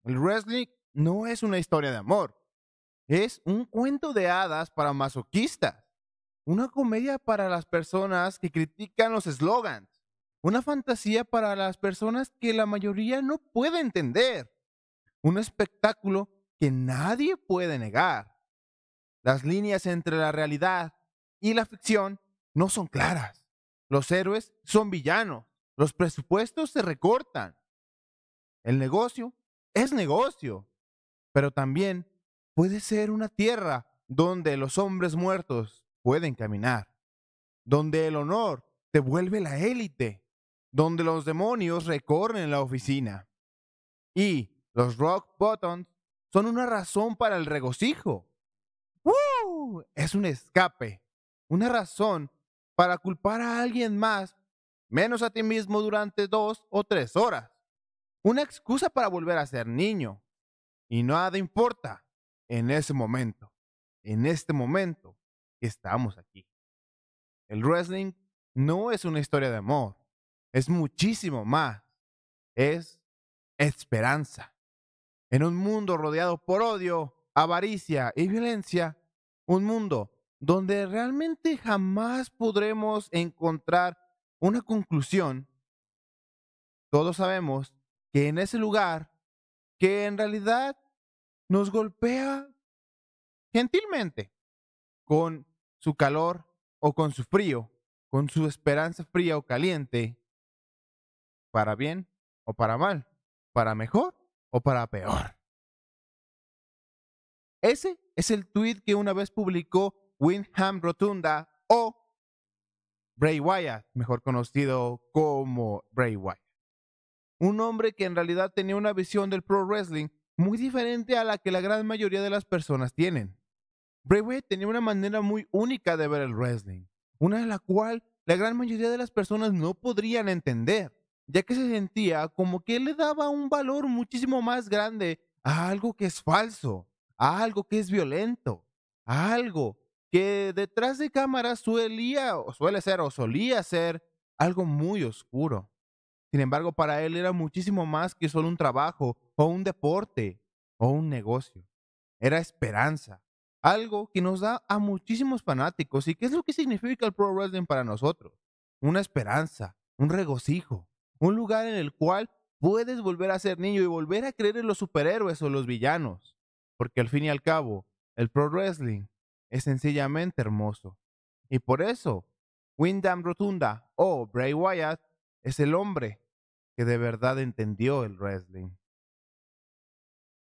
El wrestling no es una historia de amor, es un cuento de hadas para masoquistas, una comedia para las personas que critican los eslogans, una fantasía para las personas que la mayoría no puede entender, un espectáculo que nadie puede negar. Las líneas entre la realidad y la ficción no son claras. Los héroes son villanos, los presupuestos se recortan, el negocio es negocio, pero también puede ser una tierra donde los hombres muertos pueden caminar, donde el honor te vuelve la élite, donde los demonios recorren la oficina y los rock bottoms son una razón para el regocijo. ¡Woo! Es un escape, una razón para culpar a alguien más, menos a ti mismo durante 2 o 3 horas, una excusa para volver a ser niño. Y nada importa en ese momento, en este momento que estamos aquí. El wrestling no es una historia de amor, es muchísimo más, es esperanza. En un mundo rodeado por odio, avaricia y violencia, un mundo donde realmente jamás podremos encontrar una conclusión, todos sabemos que en ese lugar, que en realidad nos golpea gentilmente, con su calor o con su frío, con su esperanza fría o caliente, para bien o para mal, para mejor o para peor. Ese es el tweet que una vez publicó Windham Rotunda o Bray Wyatt, mejor conocido como Bray Wyatt. Un hombre que en realidad tenía una visión del pro wrestling muy diferente a la que la gran mayoría de las personas tienen. Bray Wyatt tenía una manera muy única de ver el wrestling, una de la cual la gran mayoría de las personas no podrían entender, ya que se sentía como que él le daba un valor muchísimo más grande a algo que es falso, a algo que es violento, a algo que detrás de cámaras suelía o suele ser o solía ser algo muy oscuro. Sin embargo, para él era muchísimo más que solo un trabajo o un deporte o un negocio. Era esperanza, algo que nos da a muchísimos fanáticos. ¿Y qué es lo que significa el pro wrestling para nosotros? Una esperanza, un regocijo, un lugar en el cual puedes volver a ser niño y volver a creer en los superhéroes o los villanos. Porque al fin y al cabo, el pro wrestling es sencillamente hermoso. Y por eso, Wyndham Rotunda o Bray Wyatt es el hombre que de verdad entendió el wrestling.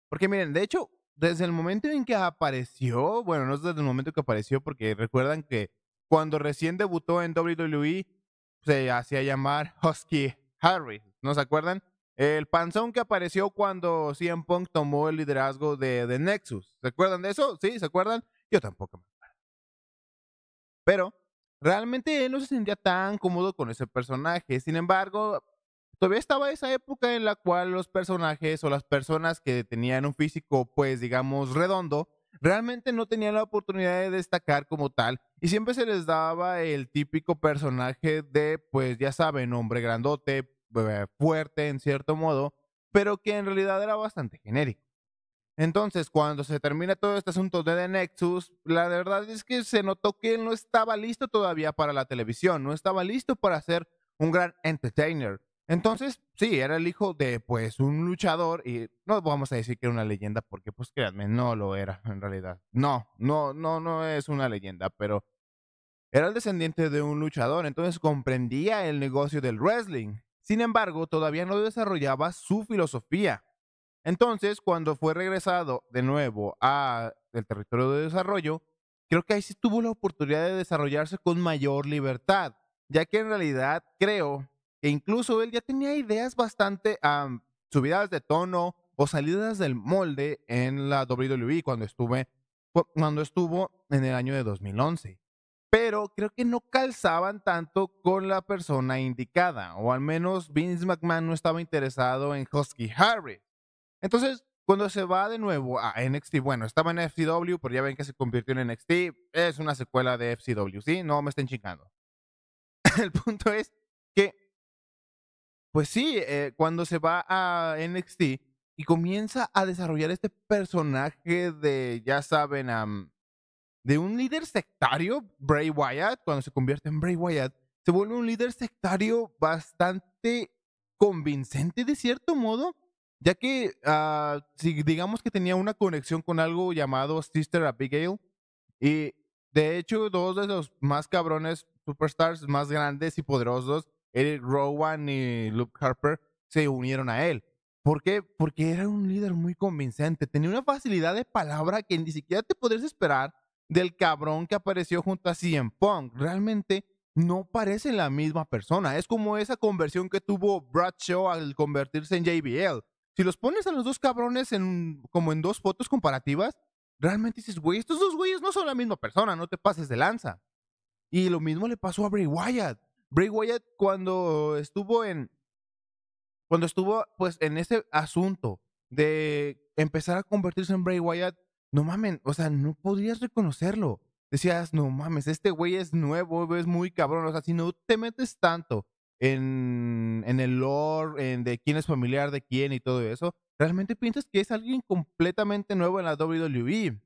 Porque miren, de hecho, desde el momento en que apareció, bueno, no es desde el momento que apareció, porque recuerdan que cuando recién debutó en WWE se hacía llamar Husky Harris, ¿no se acuerdan? El panzón que apareció cuando CM Punk tomó el liderazgo de Nexus. ¿Se acuerdan de eso? ¿Sí? ¿Se acuerdan? Yo tampoco me acuerdo. Pero realmente él no se sentía tan cómodo con ese personaje. Sin embargo, todavía estaba esa época en la cual los personajes o las personas que tenían un físico, pues digamos, redondo, realmente no tenían la oportunidad de destacar como tal y siempre se les daba el típico personaje de, pues ya saben, hombre grandote, fuerte en cierto modo, pero que en realidad era bastante genérico. Entonces, cuando se termina todo este asunto de The Nexus, la verdad es que se notó que él no estaba listo todavía para la televisión, no estaba listo para ser un gran entertainer. Entonces, sí, era el hijo de, pues, un luchador y no vamos a decir que era una leyenda porque, pues, créanme, no lo era en realidad. No es una leyenda, pero era el descendiente de un luchador, entonces comprendía el negocio del wrestling. Sin embargo, todavía no desarrollaba su filosofía. Entonces, cuando fue regresado de nuevo a el territorio de desarrollo, creo que ahí sí tuvo la oportunidad de desarrollarse con mayor libertad, ya que en realidad creo que incluso él ya tenía ideas bastante subidas de tono o salidas del molde en la WWE cuando estuvo en el año de 2011. Pero creo que no calzaban tanto con la persona indicada, o al menos Vince McMahon no estaba interesado en Husky Harris. Entonces, cuando se va de nuevo a NXT, bueno, estaba en FCW, pero ya ven que se convirtió en NXT, es una secuela de FCW, ¿sí? No me estén chingando. El punto es que, pues sí, cuando se va a NXT, y comienza a desarrollar este personaje de, ya saben, de un líder sectario, Bray Wyatt. Cuando se convierte en Bray Wyatt, se vuelve un líder sectario bastante convincente de cierto modo, ya que si digamos que tenía una conexión con algo llamado Sister Abigail, y de hecho dos de los más cabrones superstars más grandes y poderosos, Eric Rowan y Luke Harper, se unieron a él. ¿Por qué? Porque era un líder muy convincente, tenía una facilidad de palabra que ni siquiera te podrías esperar del cabrón que apareció junto a CM Punk. Realmente no parece la misma persona. Es como esa conversión que tuvo Bradshaw al convertirse en JBL. Si los pones a los dos cabrones como en dos fotos comparativas, realmente dices, güey, estos dos güeyes no son la misma persona, no te pases de lanza. Y lo mismo le pasó a Bray Wyatt. Bray Wyatt cuando estuvo pues en ese asunto de empezar a convertirse en Bray Wyatt, no mames, o sea, no podrías reconocerlo. Decías, no mames, este güey es nuevo, es muy cabrón. O sea, si no te metes tanto en el lore, en de quién es familiar de quién y todo eso, realmente piensas que es alguien completamente nuevo en la WWE.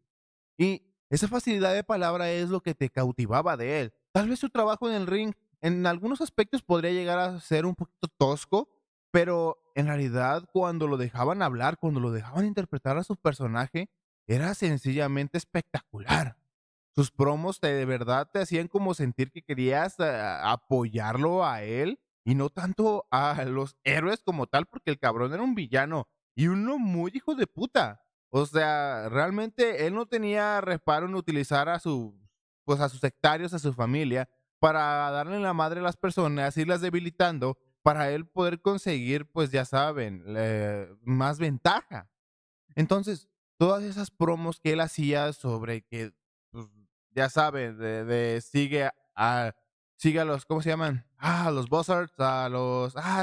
Y esa facilidad de palabra es lo que te cautivaba de él. Tal vez su trabajo en el ring en algunos aspectos podría llegar a ser un poquito tosco, pero en realidad cuando lo dejaban hablar, cuando lo dejaban interpretar a su personaje, era sencillamente espectacular. Sus promos de verdad te hacían como sentir que querías apoyarlo a él y no tanto a los héroes como tal, porque el cabrón era un villano y uno muy hijo de puta. O sea, realmente él no tenía reparo en utilizar pues a sus sectarios, a su familia, para darle la madre a las personas, irlas debilitando, para él poder conseguir, pues ya saben, más ventaja. Entonces, todas esas promos que él hacía sobre que, pues, ya saben, sigue a los, ¿cómo se llaman? A los Buzzards,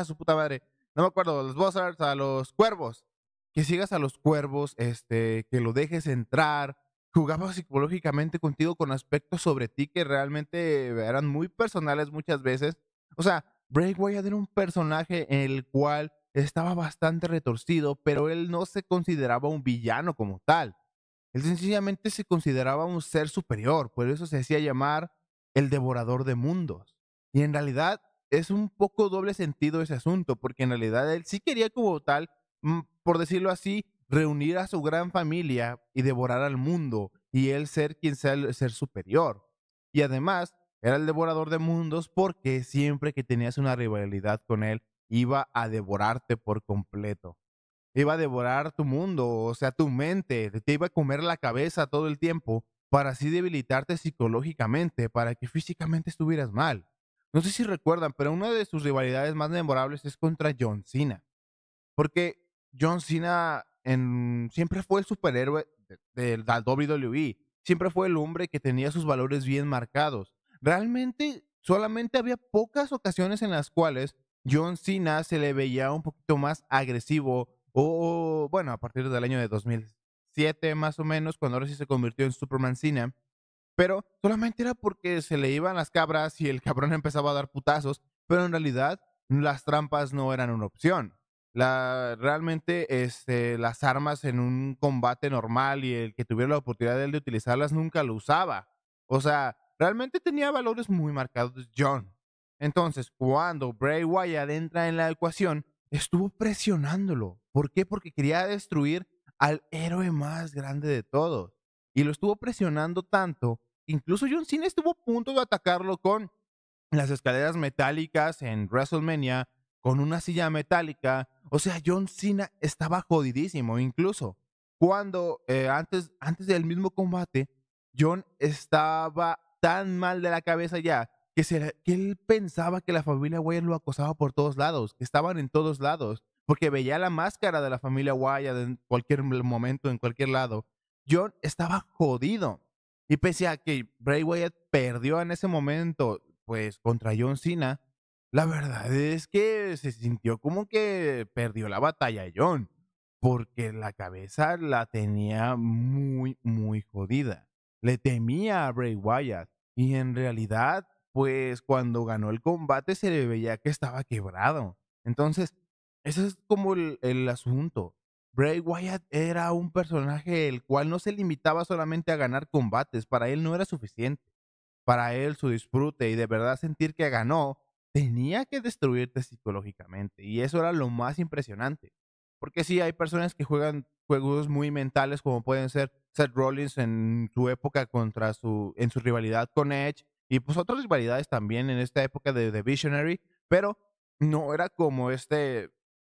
su puta madre, no me acuerdo, los Buzzards, a los Cuervos, que sigas a los Cuervos, que lo dejes entrar, jugaba psicológicamente contigo con aspectos sobre ti que realmente eran muy personales muchas veces. O sea, Bray Wyatt era un personaje en el cual estaba bastante retorcido, pero él no se consideraba un villano como tal. Él sencillamente se consideraba un ser superior, por eso se hacía llamar el devorador de mundos. Y en realidad es un poco doble sentido ese asunto, porque en realidad él sí quería como tal, por decirlo así, reunir a su gran familia y devorar al mundo, y él ser quien sea el ser superior. Y además, era el devorador de mundos porque siempre que tenías una rivalidad con él, iba a devorarte por completo. Iba a devorar tu mundo, o sea, tu mente, te iba a comer la cabeza todo el tiempo para así debilitarte psicológicamente, para que físicamente estuvieras mal. No sé si recuerdan, pero una de sus rivalidades más memorables es contra John Cena, porque John Cena siempre fue el superhéroe de la WWE, siempre fue el hombre que tenía sus valores bien marcados. Realmente solamente había pocas ocasiones en las cuales John Cena se le veía un poquito más agresivo o, bueno, a partir del año de 2007 más o menos, cuando ahora sí se convirtió en Superman Cena, pero solamente era porque se le iban las cabras y el cabrón empezaba a dar putazos, pero en realidad las trampas no eran una opción. Realmente las armas en un combate normal y el que tuviera la oportunidad de él de utilizarlas nunca lo usaba. O sea, realmente tenía valores muy marcados John. Entonces, cuando Bray Wyatt entra en la ecuación, estuvo presionándolo. ¿Por qué? Porque quería destruir al héroe más grande de todos. Y lo estuvo presionando tanto. Incluso John Cena estuvo a punto de atacarlo con las escaleras metálicas en WrestleMania, con una silla metálica. O sea, John Cena estaba jodidísimo. Incluso cuando antes del mismo combate, John estaba tan mal de la cabeza ya que él pensaba que la familia Wyatt lo acosaba por todos lados, que estaban en todos lados, porque veía la máscara de la familia Wyatt en cualquier momento, en cualquier lado. John estaba jodido. Y pese a que Bray Wyatt perdió en ese momento, pues contra John Cena, la verdad es que se sintió como que perdió la batalla John, porque la cabeza la tenía muy, muy jodida. Le temía a Bray Wyatt y en realidad, pues cuando ganó el combate se le veía que estaba quebrado. Entonces, ese es como el asunto. Bray Wyatt era un personaje el cual no se limitaba solamente a ganar combates, para él no era suficiente. Para él su disfrute y de verdad sentir que ganó, tenía que destruirte psicológicamente y eso era lo más impresionante. Porque sí, hay personas que juegan juegos muy mentales como pueden ser Seth Rollins en su época en su rivalidad con Edge y pues otras rivalidades también en esta época de The Visionary, pero no era como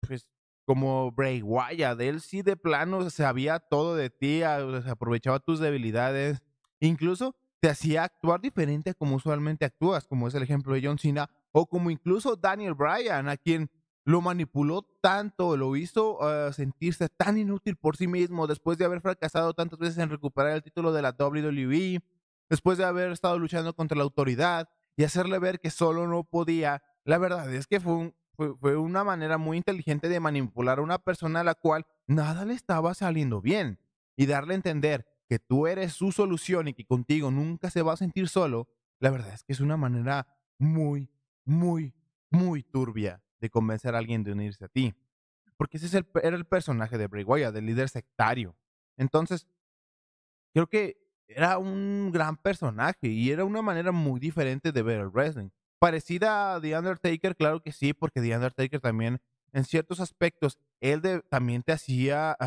pues como Bray Wyatt. Él sí de plano sabía todo de ti, se aprovechaba tus debilidades, incluso te hacía actuar diferente a como usualmente actúas, como es el ejemplo de John Cena, o como incluso Daniel Bryan, a quien lo manipuló tanto, lo hizo sentirse tan inútil por sí mismo después de haber fracasado tantas veces en recuperar el título de la WWE, después de haber estado luchando contra la autoridad y hacerle ver que solo no podía. La verdad es que fue una manera muy inteligente de manipular a una persona a la cual nada le estaba saliendo bien y darle a entender que tú eres su solución y que contigo nunca se va a sentir solo. La verdad es que es una manera muy, muy, muy turbia de convencer a alguien de unirse a ti. Porque era el personaje de Bray Wyatt, del líder sectario. Entonces, creo que era un gran personaje y era una manera muy diferente de ver el wrestling. Parecida a The Undertaker, claro que sí, porque The Undertaker también, en ciertos aspectos, también te hacía,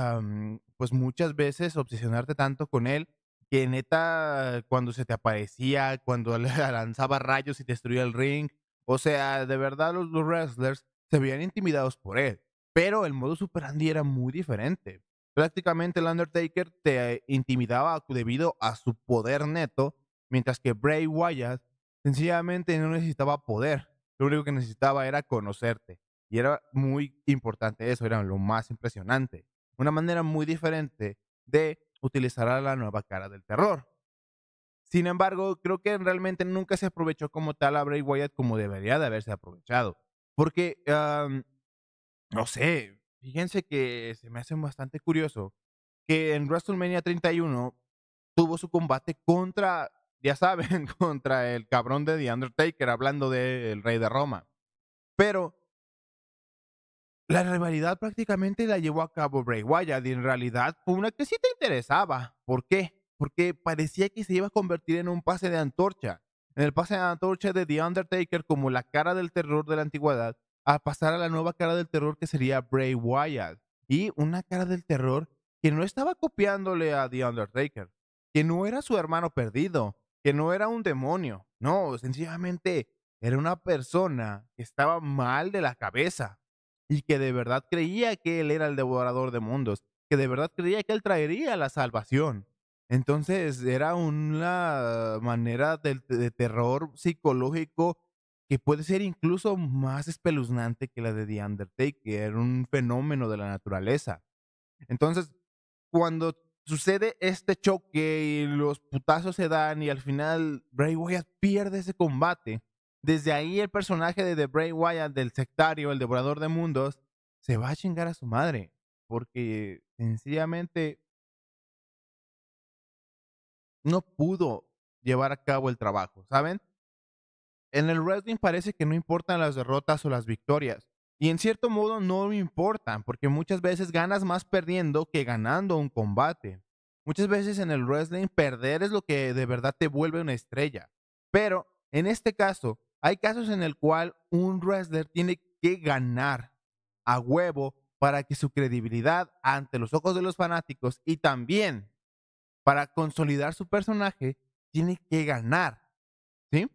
pues muchas veces obsesionarte tanto con él, que neta, cuando se te aparecía, cuando le lanzaba rayos y destruía el ring, o sea, de verdad los wrestlers se veían intimidados por él, pero el modo Super Andy era muy diferente. Prácticamente el Undertaker te intimidaba debido a su poder neto, mientras que Bray Wyatt sencillamente no necesitaba poder. Lo único que necesitaba era conocerte. Y era muy importante eso, era lo más impresionante. Una manera muy diferente de utilizar a la nueva cara del terror. Sin embargo, creo que realmente nunca se aprovechó como tal a Bray Wyatt como debería de haberse aprovechado. Porque no sé, fíjense que se me hace bastante curioso que en WrestleMania 31 tuvo su combate contra, ya saben, contra el cabrón de The Undertaker, hablando del Rey de Roma. Pero la rivalidad prácticamente la llevó a cabo Bray Wyatt y en realidad fue una que sí te interesaba. ¿Por qué? Porque parecía que se iba a convertir en un pase de antorcha. En el pase de antorcha de The Undertaker como la cara del terror de la antigüedad, a pasar a la nueva cara del terror que sería Bray Wyatt. Y una cara del terror que no estaba copiándole a The Undertaker, que no era su hermano perdido, que no era un demonio. No, sencillamente era una persona que estaba mal de la cabeza y que de verdad creía que él era el devorador de mundos, que de verdad creía que él traería la salvación. Entonces era una manera de terror psicológico que puede ser incluso más espeluznante que la de The Undertaker, un fenómeno de la naturaleza. Entonces, cuando sucede este choque y los putazos se dan y al final Bray Wyatt pierde ese combate, desde ahí el personaje de The Bray Wyatt, del sectario, el devorador de mundos, se va a chingar a su madre, porque sencillamente no pudo llevar a cabo el trabajo, ¿saben? En el wrestling parece que no importan las derrotas o las victorias. Y en cierto modo no importan, porque muchas veces ganas más perdiendo que ganando un combate. Muchas veces en el wrestling perder es lo que de verdad te vuelve una estrella. Pero en este caso, hay casos en el cual un wrestler tiene que ganar a huevo para que su credibilidad ante los ojos de los fanáticos y también para consolidar su personaje tiene que ganar, ¿sí?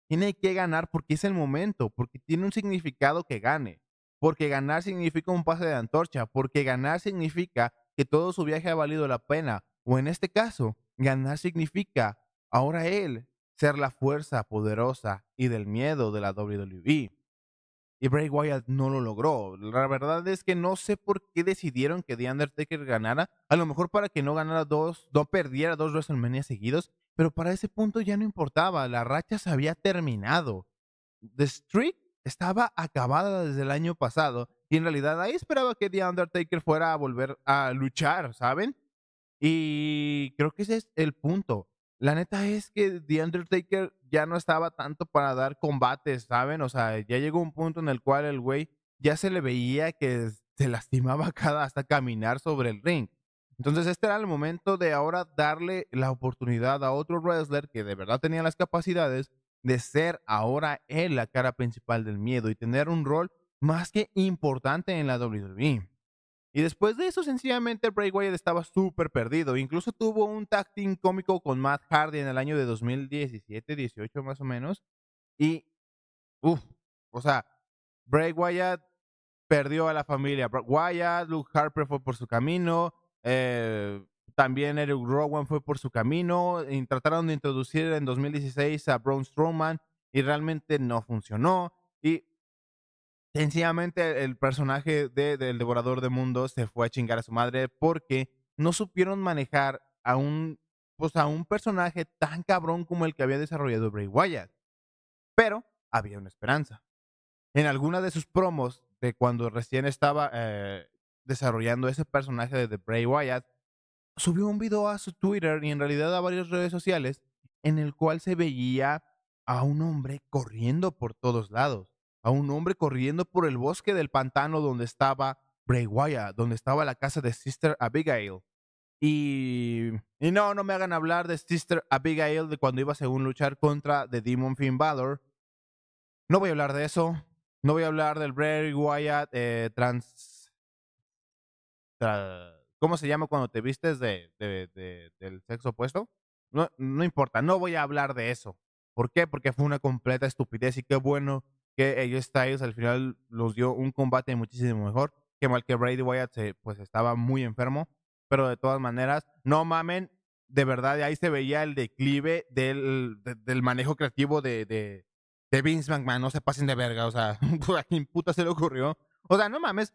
Tiene que ganar porque es el momento, porque tiene un significado que gane, porque ganar significa un pase de antorcha, porque ganar significa que todo su viaje ha valido la pena, o en este caso, ganar significa ahora él ser la fuerza poderosa y del miedo de la WWE. Y Bray Wyatt no lo logró. La verdad es que no sé por qué decidieron que The Undertaker ganara. A lo mejor para que no perdiera dos WrestleMania seguidos, pero para ese punto ya no importaba. La racha se había terminado. The Streak estaba acabada desde el año pasado y en realidad ahí esperaba que The Undertaker fuera a volver a luchar, ¿saben? Y creo que ese es el punto. La neta es que The Undertaker ya no estaba tanto para dar combates, ¿saben? O sea, ya llegó un punto en el cual el güey ya se le veía que se lastimaba cada hasta caminar sobre el ring. Entonces, este era el momento de ahora darle la oportunidad a otro wrestler que de verdad tenía las capacidades de ser ahora él la cara principal del miedo y tener un rol más que importante en la WWE. Y después de eso, sencillamente Bray Wyatt estaba súper perdido. Incluso tuvo un tag team cómico con Matt Hardy en el año de 2017, 18 más o menos. Y, uff, o sea, Bray Wyatt perdió a la familia Wyatt, Luke Harper fue por su camino, también Eric Rowan fue por su camino, y trataron de introducir en 2016 a Braun Strowman y realmente no funcionó. Y sencillamente el personaje del Devorador de Mundos se fue a chingar a su madre porque no supieron manejar a pues a un personaje tan cabrón como el que había desarrollado Bray Wyatt. Pero había una esperanza. En alguna de sus promos de cuando recién estaba desarrollando ese personaje de Bray Wyatt, subió un video a su Twitter y en realidad a varias redes sociales en el cual se veía a un hombre corriendo por todos lados, a un hombre corriendo por el bosque del pantano donde estaba Bray Wyatt, donde estaba la casa de Sister Abigail. Y no, no me hagan hablar de Sister Abigail de cuando iba según luchar contra The Demon Finn Balor. No voy a hablar de eso. No voy a hablar del Bray Wyatt ¿cómo se llama cuando te vistes del sexo opuesto? No, no importa, no voy a hablar de eso. ¿Por qué? Porque fue una completa estupidez y qué bueno que AJ Styles al final nos dio un combate muchísimo mejor. Que mal que Bray Wyatt pues estaba muy enfermo, pero de todas maneras, no mamen, de verdad, ahí se veía el declive del manejo creativo de Vince McMahon, no se pasen de verga, o sea, ¿a quién puta se le ocurrió? O sea, no mames,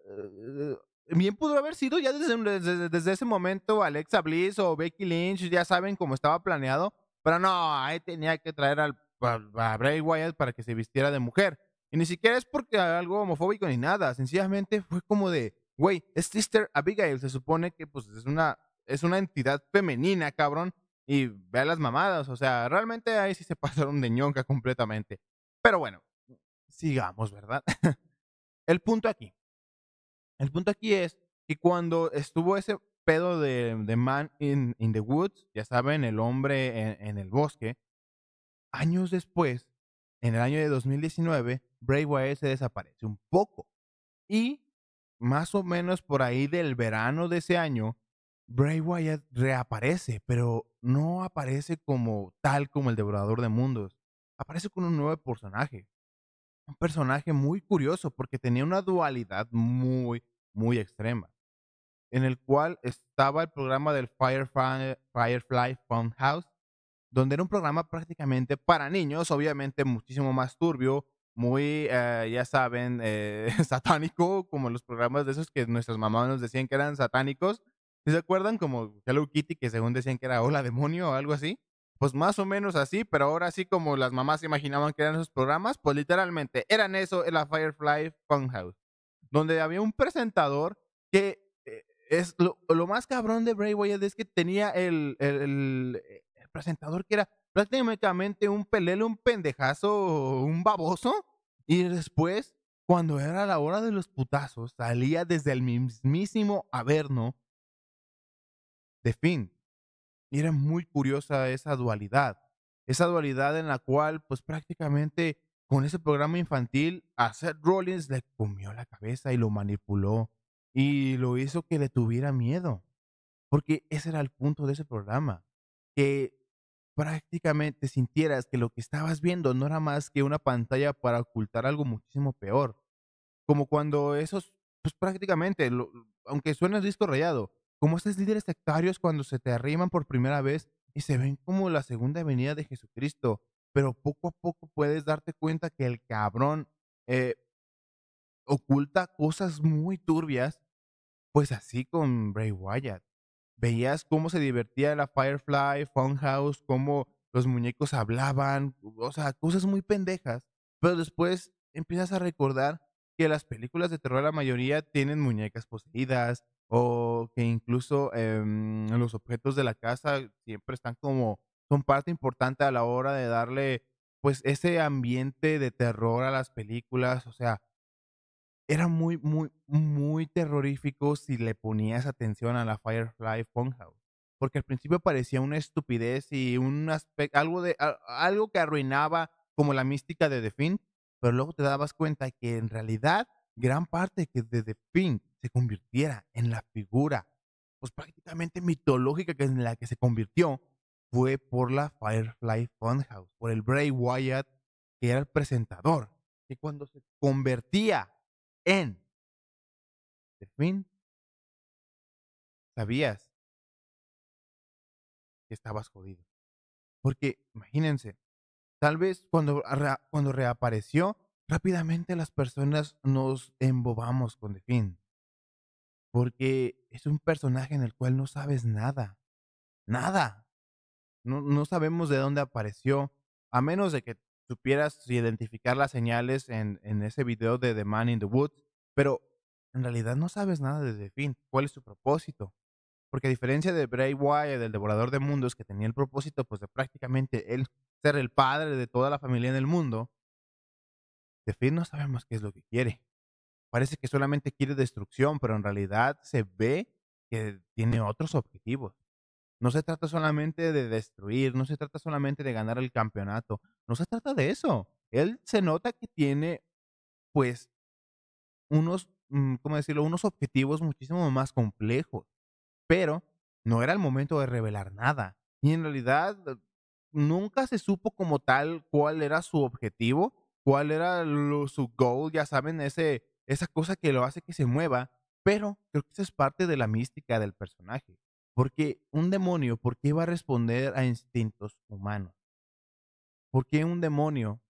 eh, bien pudo haber sido ya desde ese momento Alexa Bliss o Becky Lynch, ya saben cómo estaba planeado, pero no, ahí tenía que traer a Bray Wyatt para que se vistiera de mujer. Y ni siquiera es porque algo homofóbico ni nada, sencillamente fue como de, güey, es Sister Abigail, se supone que pues es una entidad femenina, cabrón, y ve a las mamadas, o sea, realmente ahí sí se pasaron de ñonca completamente. Pero bueno, sigamos, ¿verdad? El punto aquí el punto aquí es que cuando estuvo ese pedo de Man in the Woods, ya saben, el hombre en el bosque, años después, en el año de 2019, Bray Wyatt se desaparece un poco. Y más o menos por ahí del verano de ese año, Bray Wyatt reaparece, pero no aparece como tal como el Devorador de Mundos. Aparece con un nuevo personaje. Un personaje muy curioso porque tenía una dualidad muy, muy extrema en el cual estaba el programa del Firefly Funhouse, donde era un programa prácticamente para niños, obviamente muchísimo más turbio, muy, ya saben, satánico, como los programas de esos que nuestras mamás nos decían que eran satánicos. ¿Sí se acuerdan? Como Hello Kitty, que según decían que era hola demonio o algo así. Pues más o menos así, pero ahora sí como las mamás se imaginaban que eran esos programas, pues literalmente eran eso en la Firefly Funhouse, donde había un presentador que es lo más cabrón de Bray Wyatt es que tenía el presentador que era prácticamente un pelele, un pendejazo, un baboso. Y después, cuando era la hora de los putazos, salía desde el mismísimo Averno de Finn. Y era muy curiosa esa dualidad. Esa dualidad en la cual, pues prácticamente con ese programa infantil, a Seth Rollins le comió la cabeza y lo manipuló. Y lo hizo que le tuviera miedo. Porque ese era el punto de ese programa. Que prácticamente sintieras que lo que estabas viendo no era más que una pantalla para ocultar algo muchísimo peor. Como cuando esos, pues prácticamente, aunque suene disco rayado, como esos líderes sectarios cuando se te arriman por primera vez y se ven como la segunda venida de Jesucristo, pero poco a poco puedes darte cuenta que el cabrón eh, oculta cosas muy turbias, pues así con Bray Wyatt. Veías cómo se divertía la Firefly Funhouse, cómo los muñecos hablaban, o sea, cosas muy pendejas, pero después empiezas a recordar que las películas de terror la mayoría tienen muñecas poseídas o que incluso los objetos de la casa siempre están como son parte importante a la hora de darle pues ese ambiente de terror a las películas, o sea, era muy, muy, muy terrorífico si le ponías atención a la Firefly Funhouse, porque al principio parecía una estupidez y un algo algo que arruinaba como la mística de The Fiend, pero luego te dabas cuenta que en realidad gran parte que de The Fiend se convirtiera en la figura, pues, prácticamente mitológica que en la que se convirtió, fue por la Firefly Funhouse, por el Bray Wyatt, que era el presentador, que cuando se convertía en The Fiend, sabías que estabas jodido. Porque imagínense, tal vez cuando reapareció, rápidamente las personas nos embobamos con The Fiend, porque es un personaje en el cual no sabes nada, nada. No sabemos de dónde apareció, a menos de que supieras identificar las señales en ese video de The Man in the Woods, pero en realidad no sabes nada de The Fiend, cuál es su propósito. Porque a diferencia de Bray Wyatt, del Devorador de Mundos, que tenía el propósito, pues, de prácticamente él ser el padre de toda la familia en el mundo, The Fiend no sabemos qué es lo que quiere. Parece que solamente quiere destrucción, pero en realidad se ve que tiene otros objetivos. No se trata solamente de destruir, no se trata solamente de ganar el campeonato, no se trata de eso. Él se nota que tiene, pues, unos, ¿cómo decirlo? Unos objetivos muchísimo más complejos. Pero no era el momento de revelar nada. Y en realidad, nunca se supo como tal cuál era su objetivo, cuál era su goal, ya saben, esa cosa que lo hace que se mueva, pero creo que eso es parte de la mística del personaje. Porque un demonio, ¿por qué va a responder a instintos humanos? ¿Por qué un demonio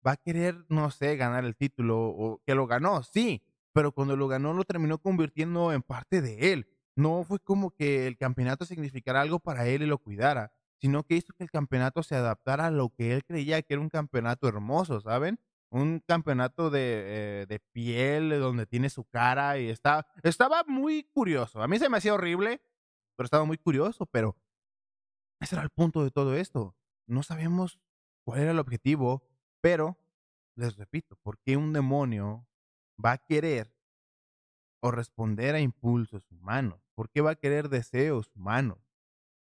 va a querer, no sé, ganar el título o que lo ganó, sí, pero cuando lo ganó lo terminó convirtiendo en parte de él. No fue como que el campeonato significara algo para él y lo cuidara, sino que hizo que el campeonato se adaptara a lo que él creía que era un campeonato hermoso, ¿saben? Un campeonato de piel donde tiene su cara y estaba muy curioso. A mí se me hacía horrible, pero estaba muy curioso, pero ese era el punto de todo esto. No sabemos cuál era el objetivo, pero les repito, ¿por qué un demonio va a querer o responder a impulsos humanos? ¿Por qué va a querer deseos humanos?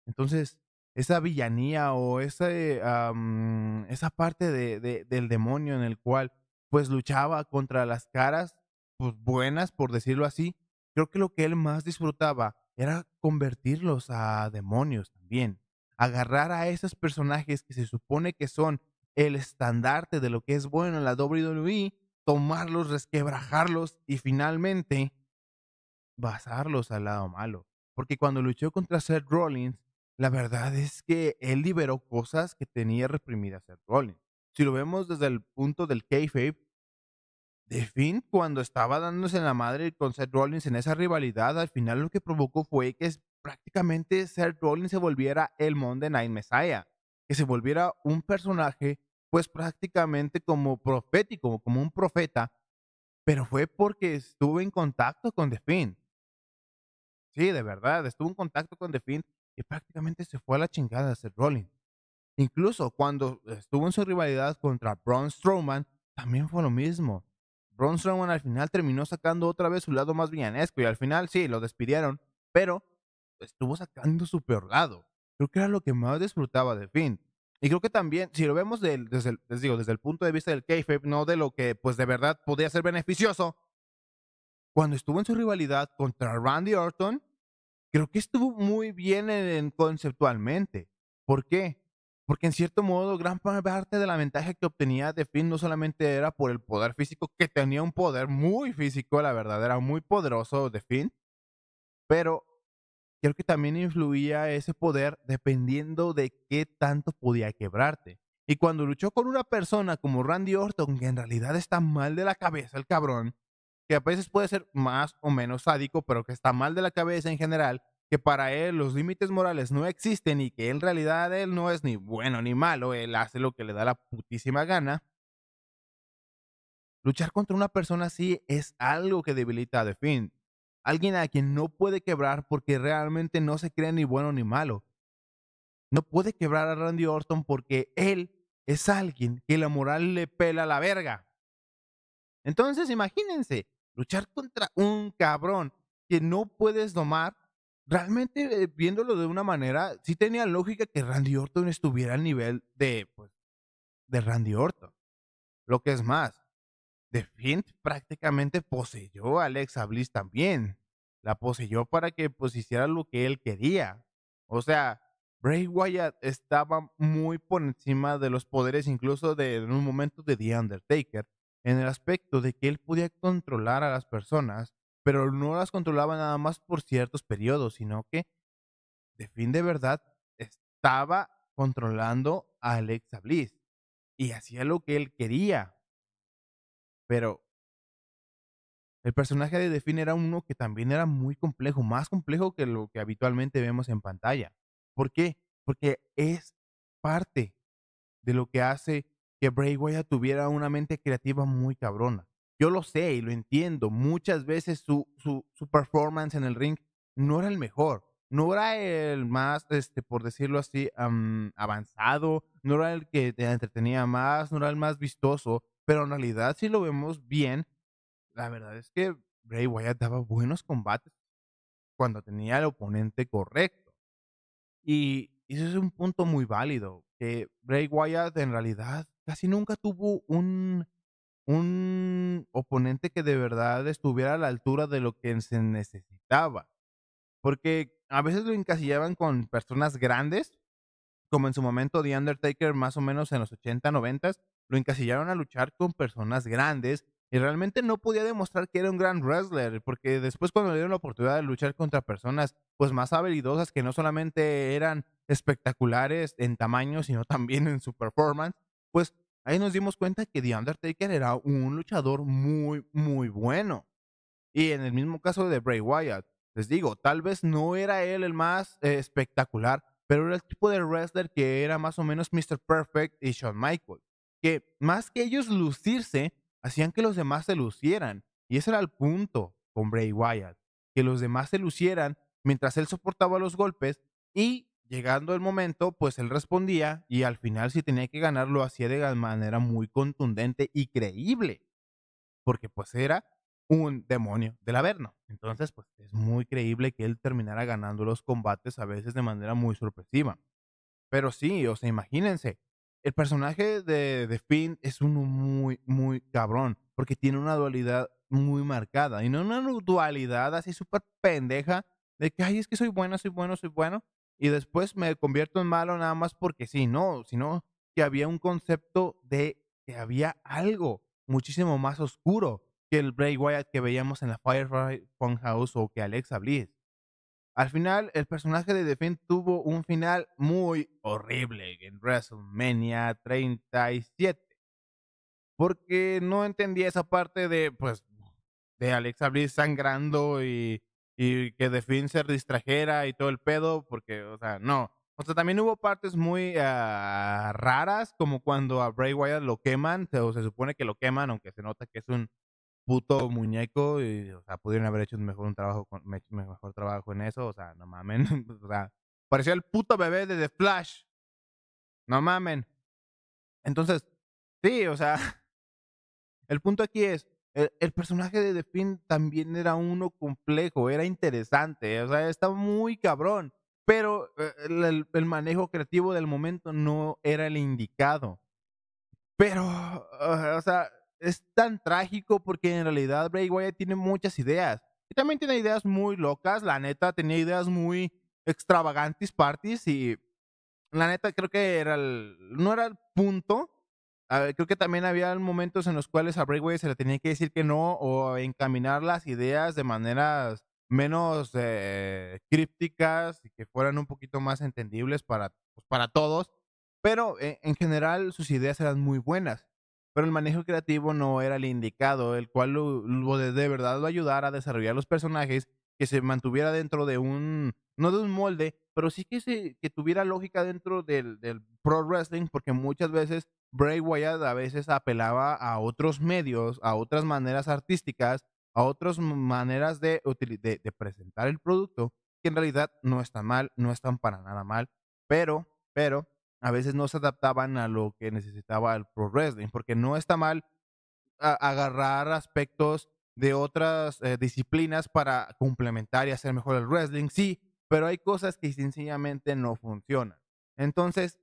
Entonces, esa villanía o esa parte del demonio en el cual pues luchaba contra las caras pues buenas, por decirlo así, creo que lo que él más disfrutaba era convertirlos a demonios también. Agarrar a esos personajes que se supone que son el estandarte de lo que es bueno en la WWE, tomarlos, resquebrajarlos y finalmente basarlos al lado malo. Porque cuando luchó contra Seth Rollins, la verdad es que él liberó cosas que tenía reprimidas Seth Rollins. Si lo vemos desde el punto del kayfabe, The Fiend cuando estaba dándose en la madre con Seth Rollins en esa rivalidad, al final lo que provocó fue que prácticamente Seth Rollins se volviera el Monday Night Messiah, que se volviera un personaje pues prácticamente como profético, como un profeta, pero fue porque estuvo en contacto con The Fiend. Sí, de verdad, estuvo en contacto con The Fiend y prácticamente se fue a la chingada Seth Rollins. Incluso cuando estuvo en su rivalidad contra Braun Strowman, también fue lo mismo. Braun Strowman al final terminó sacando otra vez su lado más villanesco y al final sí, lo despidieron, pero estuvo sacando su peor lado. Creo que era lo que más disfrutaba de Fiend. Y creo que también, si lo vemos les digo, desde el punto de vista del kayfabe, no de lo que pues de verdad podía ser beneficioso, cuando estuvo en su rivalidad contra Randy Orton, creo que estuvo muy bien conceptualmente. ¿Por qué? Porque en cierto modo, gran parte de la ventaja que obtenía The Fiend no solamente era por el poder físico, que tenía un poder muy físico, la verdad, era muy poderoso The Fiend, pero creo que también influía ese poder dependiendo de qué tanto podía quebrarte. Y cuando luchó con una persona como Randy Orton, que en realidad está mal de la cabeza el cabrón, que a veces puede ser más o menos sádico, pero que está mal de la cabeza en general, que para él los límites morales no existen y que en realidad él no es ni bueno ni malo, él hace lo que le da la putísima gana. Luchar contra una persona así es algo que debilita a The Fiend. Alguien a quien no puede quebrar porque realmente no se cree ni bueno ni malo. No puede quebrar a Randy Orton porque él es alguien que la moral le pela la verga. Entonces, imagínense, luchar contra un cabrón que no puedes domar, realmente, viéndolo de una manera, sí tenía lógica que Randy Orton estuviera al nivel de, pues, de Randy Orton. Lo que es más, The Fiend prácticamente poseyó a Alexa Bliss también. La poseyó para que, pues, hiciera lo que él quería. O sea, Bray Wyatt estaba muy por encima de los poderes, incluso de en un momento de The Undertaker, en el aspecto de que él podía controlar a las personas, pero no las controlaba nada más por ciertos periodos, sino que The Fiend de verdad estaba controlando a Alexa Bliss y hacía lo que él quería. Pero el personaje de The Fiend era uno que también era muy complejo, más complejo que lo que habitualmente vemos en pantalla. ¿Por qué? Porque es parte de lo que hace que Bray Wyatt tuviera una mente creativa muy cabrona. Yo lo sé y lo entiendo. Muchas veces su performance en el ring no era el mejor. No era el más, por decirlo así, avanzado. No era el que te entretenía más. No era el más vistoso. Pero en realidad, si lo vemos bien, la verdad es que Bray Wyatt daba buenos combates cuando tenía el oponente correcto. Y ese es un punto muy válido, que Bray Wyatt en realidad casi nunca tuvo un oponente que de verdad estuviera a la altura de lo que se necesitaba. Porque a veces lo encasillaban con personas grandes, como en su momento The Undertaker, más o menos en los 80, 90, lo encasillaron a luchar con personas grandes y realmente no podía demostrar que era un gran wrestler, porque después cuando le dieron la oportunidad de luchar contra personas pues más habilidosas que no solamente eran espectaculares en tamaño, sino también en su performance, pues ahí nos dimos cuenta que The Undertaker era un luchador muy, muy bueno. Y en el mismo caso de Bray Wyatt, les digo, tal vez no era él el más espectacular, pero era el tipo de wrestler que era más o menos Mr. Perfect y Shawn Michaels, que más que ellos lucirse, hacían que los demás se lucieran. Y ese era el punto con Bray Wyatt, que los demás se lucieran mientras él soportaba los golpes y llegando el momento, pues él respondía y al final si tenía que ganar lo hacía de manera muy contundente y creíble porque pues era un demonio del Averno. Entonces, pues es muy creíble que él terminara ganando los combates a veces de manera muy sorpresiva. Pero sí, o sea, imagínense, el personaje de Finn es uno muy, muy cabrón, porque tiene una dualidad muy marcada, y no una dualidad así súper pendeja de que, ay, es que soy bueno, soy bueno, soy bueno, y después me convierto en malo nada más porque sí, no, sino que había un concepto de que había algo muchísimo más oscuro que el Bray Wyatt que veíamos en la Firefly Funhouse o que Alexa Bliss. Al final, el personaje de The Fiend tuvo un final muy horrible en WrestleMania 37, porque no entendía esa parte de, pues, de Alexa Bliss sangrando y que The Fiend se distrajera y todo el pedo, porque, o sea, no. O sea, también hubo partes muy raras, como cuando a Bray Wyatt lo queman, o se supone que lo queman, aunque se nota que es un puto muñeco y, o sea, pudieron haber hecho un trabajo mejor trabajo en eso, o sea, no mamen, o sea, parecía el puto bebé de The Flash, no mamen. Entonces, sí, o sea, el punto aquí es, el personaje de The Fiend también era uno complejo, era interesante, o sea, estaba muy cabrón, pero el manejo creativo del momento no era el indicado. Pero, o sea, es tan trágico porque en realidad Bray Wyatt tiene muchas ideas. Y también tiene ideas muy locas, la neta, tenía ideas muy extravagantes, parties, y la neta creo que no era el punto. Creo que también había momentos en los cuales a Bray Wyatt se le tenía que decir que no o encaminar las ideas de maneras menos crípticas y que fueran un poquito más entendibles pues, para todos. Pero en general sus ideas eran muy buenas. Pero el manejo creativo no era el indicado, el cual de verdad lo ayudara a desarrollar los personajes, que se mantuviera dentro de no de un molde, pero sí que tuviera lógica dentro del pro wrestling, porque muchas veces Bray Wyatt a veces apelaba a otros medios, a otras maneras artísticas, a otras maneras de presentar el producto, que en realidad no están mal, no están para nada mal, pero a veces no se adaptaban a lo que necesitaba el pro wrestling, porque no está mal agarrar aspectos de otras disciplinas para complementar y hacer mejor el wrestling, sí, pero hay cosas que sencillamente no funcionan. Entonces,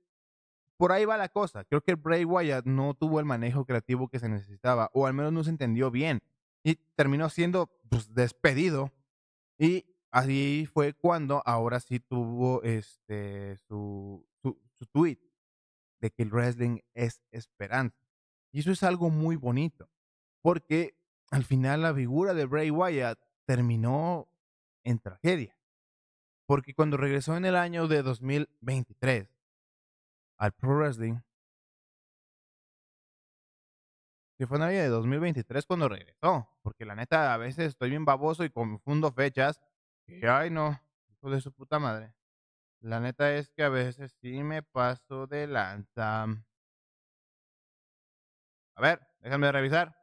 por ahí va la cosa. Creo que Bray Wyatt no tuvo el manejo creativo que se necesitaba, o al menos no se entendió bien, y terminó siendo pues, despedido. Y así fue cuando ahora sí tuvo su tweet de que el wrestling es esperanza. Y eso es algo muy bonito, porque al final la figura de Bray Wyatt terminó en tragedia, porque cuando regresó en el año de 2023 al Pro Wrestling, que fue en el año de 2023 cuando regresó, porque la neta a veces estoy bien baboso y confundo fechas, y ay no, hijo de su puta madre. La neta es que a veces sí me paso de lanza. A ver, déjame revisar.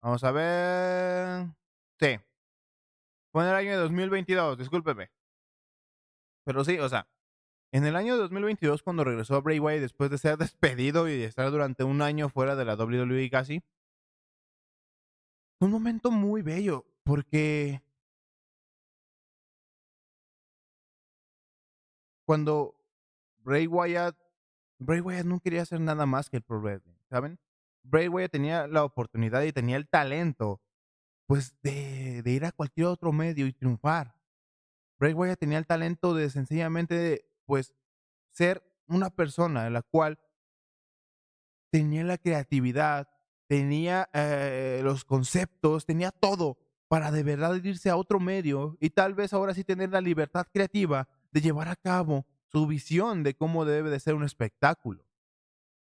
Vamos a ver. Sí, fue en el año de 2022, discúlpeme. Pero sí, o sea, en el año de 2022 cuando regresó Bray Wyatt después de ser despedido y de estar durante un año fuera de la WWE casi, fue un momento muy bello, porque cuando Bray Wyatt Bray Wyatt no quería hacer nada más que el pro wrestling, ¿saben? Bray Wyatt tenía la oportunidad y tenía el talento, pues, de ir a cualquier otro medio y triunfar. Bray Wyatt tenía el talento de sencillamente, pues, ser una persona en la cual tenía la creatividad, tenía, los conceptos, tenía todo para de verdad irse a otro medio y tal vez ahora sí tener la libertad creativa de llevar a cabo su visión de cómo debe de ser un espectáculo.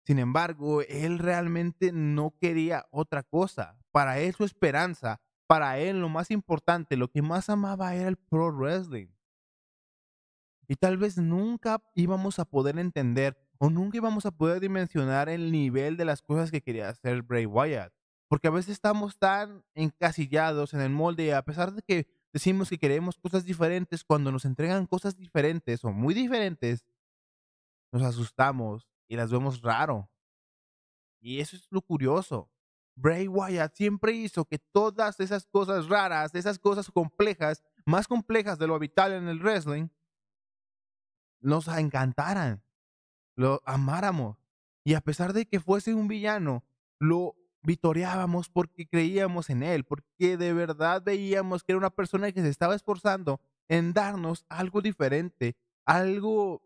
Sin embargo, él realmente no quería otra cosa. Para él su esperanza, para él lo más importante, lo que más amaba era el pro wrestling. Y tal vez nunca íbamos a poder entender o nunca íbamos a poder dimensionar el nivel de las cosas que quería hacer Bray Wyatt. Porque a veces estamos tan encasillados en el molde, a pesar de que decimos que queremos cosas diferentes, cuando nos entregan cosas diferentes o muy diferentes, nos asustamos y las vemos raro. Y eso es lo curioso. Bray Wyatt siempre hizo que todas esas cosas raras, esas cosas complejas, más complejas de lo habitual en el wrestling, nos encantaran, lo amáramos. Y a pesar de que fuese un villano, lo vitoreábamos porque creíamos en él, porque de verdad veíamos que era una persona que se estaba esforzando en darnos algo diferente, algo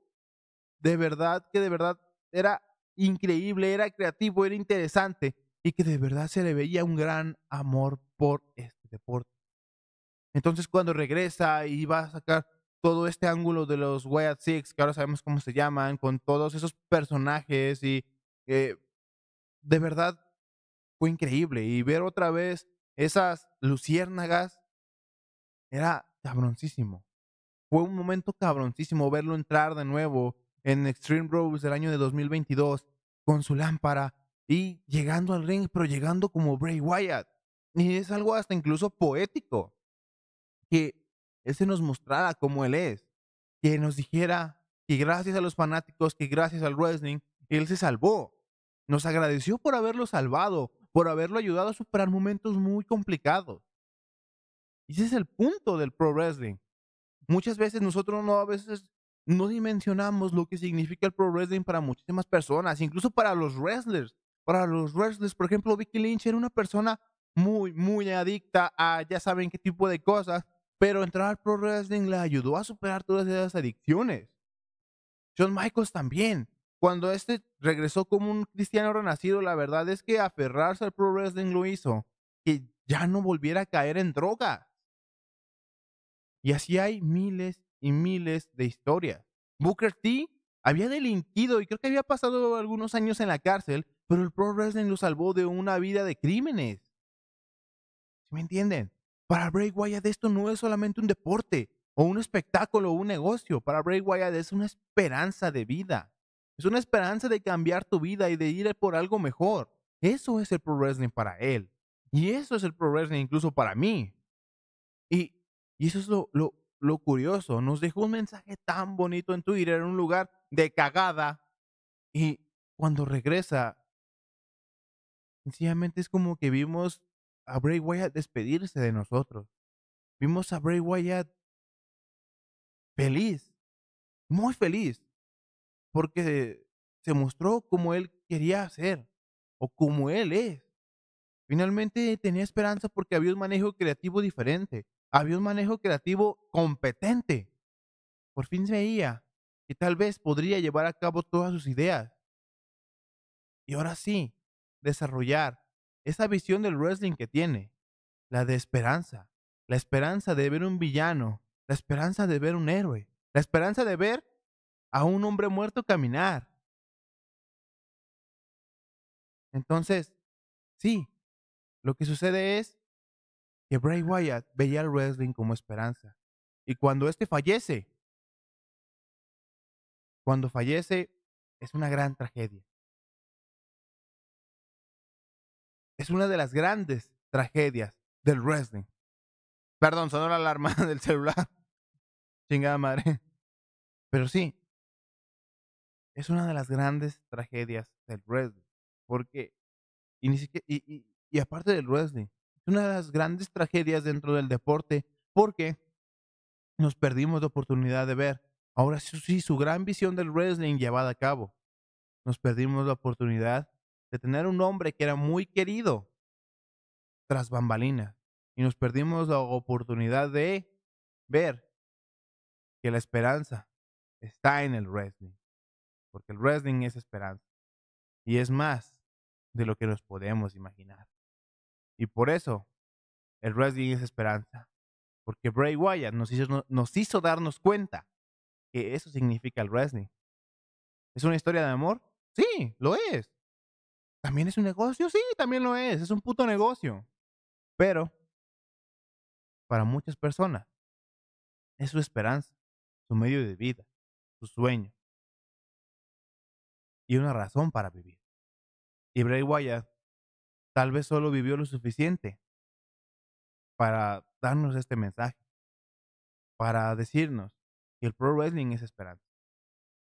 de verdad que de verdad era increíble, era creativo, era interesante y que de verdad se le veía un gran amor por este deporte. Entonces, cuando regresa y va a sacar todo este ángulo de los Wyatt Six, que ahora sabemos cómo se llaman, con todos esos personajes y eh, de verdad fue increíble. Y ver otra vez esas luciérnagas era cabroncísimo. Fue un momento cabroncísimo verlo entrar de nuevo en Extreme Rules del año de 2022 con su lámpara y llegando al ring, pero llegando como Bray Wyatt. Y es algo hasta incluso poético que él se nos mostrara como él es, que nos dijera que gracias a los fanáticos, que gracias al wrestling, él se salvó. Nos agradeció por haberlo salvado, por haberlo ayudado a superar momentos muy complicados. Y ese es el punto del pro wrestling. Muchas veces nosotros no, a veces no dimensionamos lo que significa el pro wrestling para muchísimas personas, incluso para los wrestlers. Para los wrestlers, por ejemplo, Becky Lynch era una persona muy, muy adicta a ya saben qué tipo de cosas, pero entrar al pro wrestling le ayudó a superar todas esas adicciones. Shawn Michaels también. Cuando este regresó como un cristiano renacido, la verdad es que aferrarse al pro wrestling lo hizo que ya no volviera a caer en droga. Y así hay miles y miles de historias. Booker T había delinquido y creo que había pasado algunos años en la cárcel, pero el pro wrestling lo salvó de una vida de crímenes. ¿Sí me entienden? Para Bray Wyatt esto no es solamente un deporte o un espectáculo o un negocio. Para Bray Wyatt es una esperanza de vida. Es una esperanza de cambiar tu vida y de ir por algo mejor. Eso es el pro wrestling para él. Y eso es el pro wrestling incluso para mí. Y, y eso es lo curioso. Nos dejó un mensaje tan bonito en Twitter, en un lugar de cagada. Y cuando regresa, sencillamente es como que vimos a Bray Wyatt despedirse de nosotros. Vimos a Bray Wyatt feliz, muy feliz, porque se mostró como él quería ser o como él es. Finalmente tenía esperanza porque había un manejo creativo diferente, había un manejo creativo competente. Por fin se veía que tal vez podría llevar a cabo todas sus ideas y ahora sí, desarrollar esa visión del wrestling que tiene, la esperanza de ver un villano, la esperanza de ver un héroe, la esperanza de ver a un hombre muerto caminar. Entonces, sí, lo que sucede es que Bray Wyatt veía el wrestling como esperanza. Y cuando fallece, es una gran tragedia. Es una de las grandes tragedias del wrestling. Perdón, sonó la alarma del celular. Chingada madre. Pero sí, es una de las grandes tragedias del wrestling. Porque, y, ni siquiera, y aparte del wrestling, es una de las grandes tragedias dentro del deporte. Porque nos perdimos la oportunidad de ver, ahora sí, su gran visión del wrestling llevada a cabo. Nos perdimos la oportunidad de tener un hombre que era muy querido tras bambalinas. Y nos perdimos la oportunidad de ver que la esperanza está en el wrestling. Porque el wrestling es esperanza. Y es más de lo que nos podemos imaginar. Y por eso, el wrestling es esperanza. Porque Bray Wyatt nos hizo darnos cuenta que eso significa el wrestling. ¿Es una historia de amor? Sí, lo es. ¿También es un negocio? Sí, también lo es. Es un puto negocio. Pero, para muchas personas, es su esperanza, su medio de vida, su sueño y una razón para vivir. Y Bray Wyatt tal vez solo vivió lo suficiente para darnos este mensaje, para decirnos que el pro wrestling es esperanza.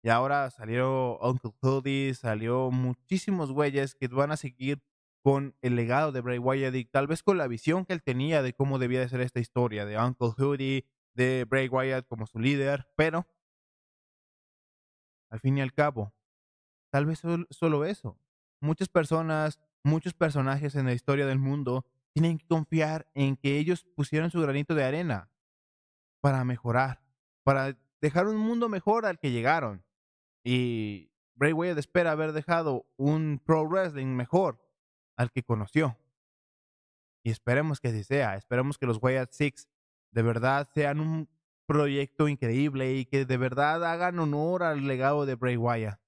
Y ahora salió Uncle Cody, salió muchísimos güeyes que van a seguir con el legado de Bray Wyatt y tal vez con la visión que él tenía de cómo debía de ser esta historia de Uncle Cody, de Bray Wyatt como su líder, pero al fin y al cabo, tal vez solo eso. Muchas personas, muchos personajes en la historia del mundo tienen que confiar en que ellos pusieron su granito de arena para mejorar, para dejar un mundo mejor al que llegaron. Y Bray Wyatt espera haber dejado un pro wrestling mejor al que conoció. Y esperemos que así sea. Esperemos que los Wyatt Six de verdad sean un proyecto increíble y que de verdad hagan honor al legado de Bray Wyatt.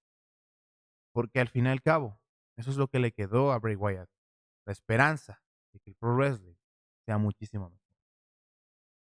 Porque al fin y al cabo, eso es lo que le quedó a Bray Wyatt. La esperanza de que el pro wrestling sea muchísimo mejor.